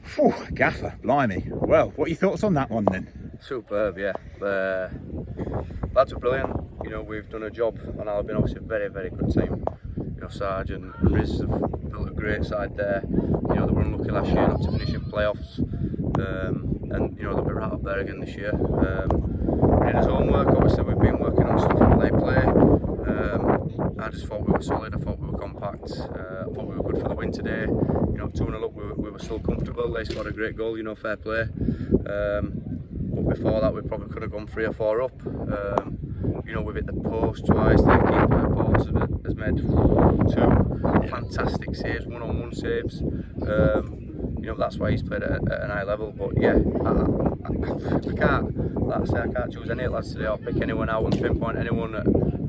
Phew, Gaffer, blimey. Well, what are your thoughts on that one then? Superb, yeah. Lads are brilliant. You know, we've done a job on Albion, obviously a very, very good team. You know, Sarge and Riz have built a great side there. You know, they were unlucky last year not to finish in playoffs. And, you know, they'll be right up there again this year. We did his homework, obviously we've been working on stuff that they play. I just thought we were solid, I thought we were compact, I thought we were good for the win today. You know, 2-0 up, we were still comfortable. They scored a great goal, you know, fair play. But before that we probably could have gone 3 or 4 up. You know, we've hit the post twice. The keeper Balls has made 2 fantastic saves, one-on-one saves. You know, that's why he's played at an high level. But yeah, we can't, like I say, I can't choose any lads today or pick anyone out and pinpoint anyone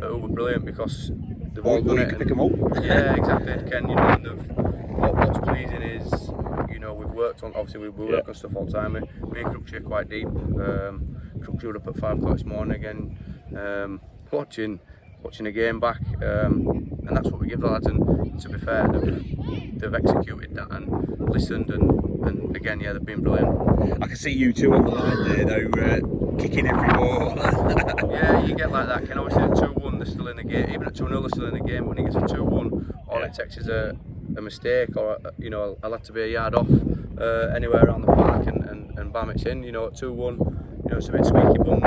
who were brilliant, because they've all done it. Pick them all. Yeah, exactly. Ken, you know, and what's pleasing is, you know, we've worked on, obviously we work on stuff all the time. Me and Crooksy are quite deep. Crooksy were up at 5 o'clock this morning again, watching a game back, and that's what we give the lads. And to be fair, they've executed that and listened, and again, yeah, they've been brilliant. I can see you two on the line there, though, kicking every ball. Yeah, you get like that. Ken, obviously at 2-1, they're still in the game. Even at 2-0, they're still in the game. When he gets a 2-1, all it takes is a mistake, or you know, a lad to be a yard off anywhere around the park, and bam, it's in. You know, at 2-1, you know, it's a bit squeaky bum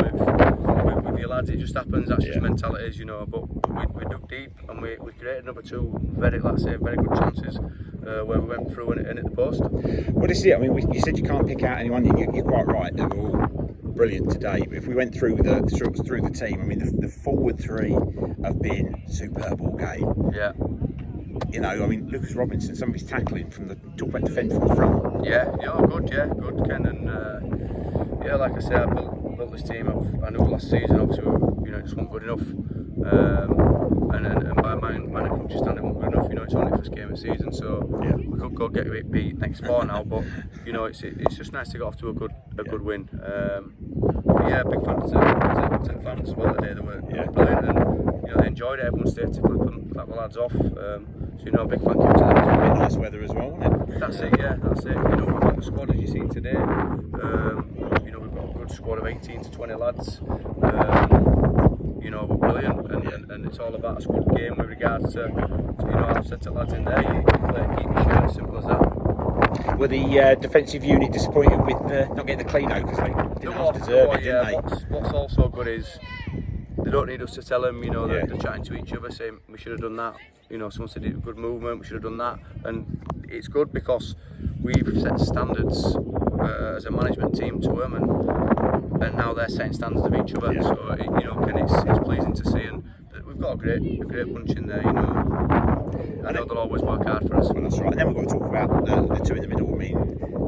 with your lads. It just happens. That's just mentalities, you know. But we dug deep and we created another 2 very, like I say, very good chances where we went through and hit the post. Well, this is it. I mean, you said you can't pick out anyone. You're quite right. They were all brilliant today. But if we went through the team, I mean, the forward 3 have been superb all game. Yeah. You know, I mean, Lucas Robinson, some of his tackling from talk about defending from the front. Yeah, good, Ken, and yeah, like I say, I built this team up. I knew last season, obviously, you know, it just wasn't good enough, and by my coach's standard, it wasn't good enough. You know, it's only the first game of the season, so we could go get it beat next 4 now. But you know, it's just nice to get off to a good win. But yeah, big fans to the fans as well today. They were brilliant, and you know, they enjoyed it. Everyone stayed to clap the lads off. So you know, a big thank you to them as well. Nice weather as well, wasn't it? That's it. You know, we've got the squad as you see today. You know, we've got a good squad of 18 to 20 lads. You know, we're brilliant, and it's all about a squad game with regards to you know, I've said to lads in there, you play, keep your shirt, as simple as that. Were the defensive unit disappointed with not getting the clean out, because they didn't deserve it, didn't they? What's also good is they don't need us to tell them. You know, they're chatting to each other, saying we should have done that. You know, someone said it was a good movement, we should have done that, and it's good because we've set standards as a management team to them, and now they're setting standards of each other. So you know, it's pleasing to see, and we've got a great bunch in there. You know, I know they'll always work hard for us. Well, that's right. And then we've got to talk about the 2 in the middle. I mean,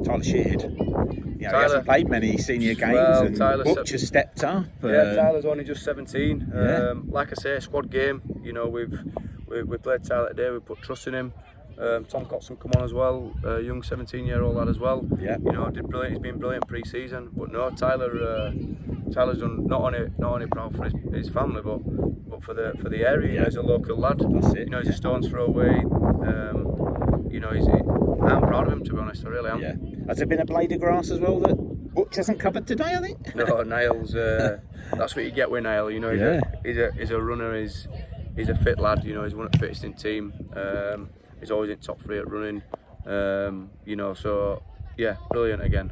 Tyler Sheard. You know, he hasn't played many senior games, and Butch has stepped up. Yeah, Tyler's only just 17. Like I say, squad game. You know, we played Tyler today. We put trust in him. Tom Cotson come on as well, a young 17-year-old lad as well. Yeah. You know, did brilliant. He's been brilliant pre-season. But no, Tyler's done not only proud for his family, but for the area. You know, he's a local lad. That's it. You know, he's a stone's throw away. You know, I'm proud of him, to be honest. I really am. Yeah. Has there been a blade of grass as well that Butch hasn't covered today, I think? No, Niall's. That's what you get with Niall. You know, he's a runner. He's a fit lad. You know, he's one of the fittest in team. He's always in top 3 at running. You know, so yeah, brilliant again.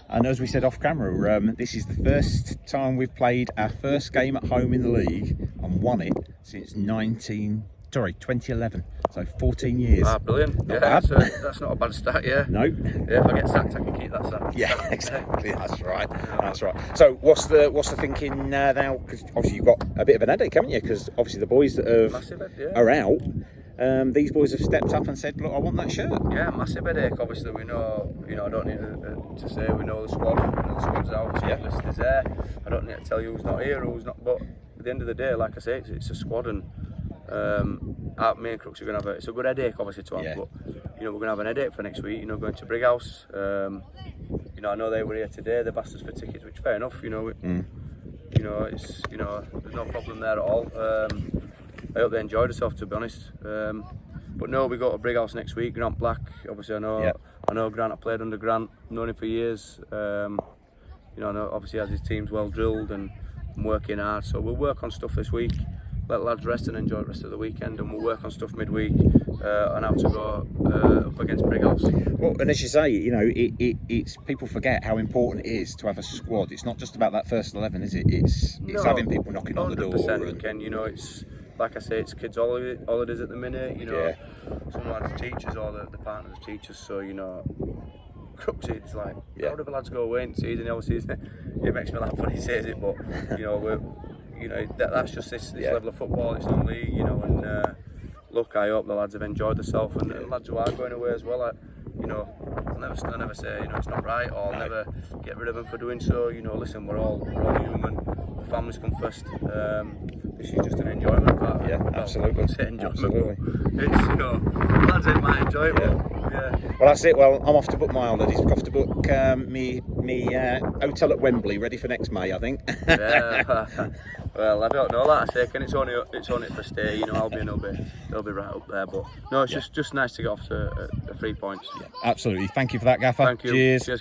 And as we said off camera, this is the first time we've played our first game at home in the league and won it since 2011. So 14 years. Ah, brilliant. Not yeah, bad. That's not a bad start, yeah. No. Yeah, if I get sacked, I can keep that sack. Yeah, exactly. That's right. That's right. So what's the thinking now? Because obviously you've got a bit of an headache, haven't you? Because obviously the boys that are out, these boys have stepped up and said, look, I want that shirt. Yeah, massive headache. Obviously we know, you know, I don't need to say we know the squad. We know the squad's out, the squad list is there. I don't need to tell you who's not here, who's not. But at the end of the day, like I say, it's a squad, and me and Crooks are going to have it's a good headache obviously to have, but you know, we're going to have an headache for next week, you know, going to Brighouse. You know, I know they were here today, they asked us for tickets, which fair enough, you know. You know, it's, you know, there's no problem there at all. I hope they enjoyed themselves, to be honest. But no, we go to Brighouse next week, Grant Black. Obviously, I know I know Grant, I played under Grant, known him for years. You know, I know obviously has his teams well drilled and working hard. So we'll work on stuff this week, let lads rest and enjoy the rest of the weekend, and we'll work on stuff midweek on how to go up against Brighouse. Well, and as you say, you know, it's people forget how important it is to have a squad. It's not just about that first 11, is it? It's having people knocking on the door. 100%, Ken. You know, it's like I say, it's kids' holidays at the minute. You know, some lads are teachers or the partners are teachers. So you know, it's like how do the lads go away in season? Obviously, it makes me laugh when he says it, but you know, that's just this level of football. It's not league, you know. And look, I hope the lads have enjoyed themselves, and lads who are going away as well. You know, I'll never say, you know, it's not right, or I'll never get rid of them for doing so. You know, listen, we're all human. The families come first. This is just an enjoyment part. Yeah, absolutely. I say enjoyment, but it's, you know, lads might enjoy it, but Well, that's it. Well, I'm off to book my holidays. I'm off to book me hotel at Wembley, ready for next May, I think. Well, I don't know that. I say, Ken, it's only for stay. You know, Albion they'll be right up there. But no, it's just nice to get off to 3 points. Absolutely. Thank you for that, Gaffer. Thank you. Cheers.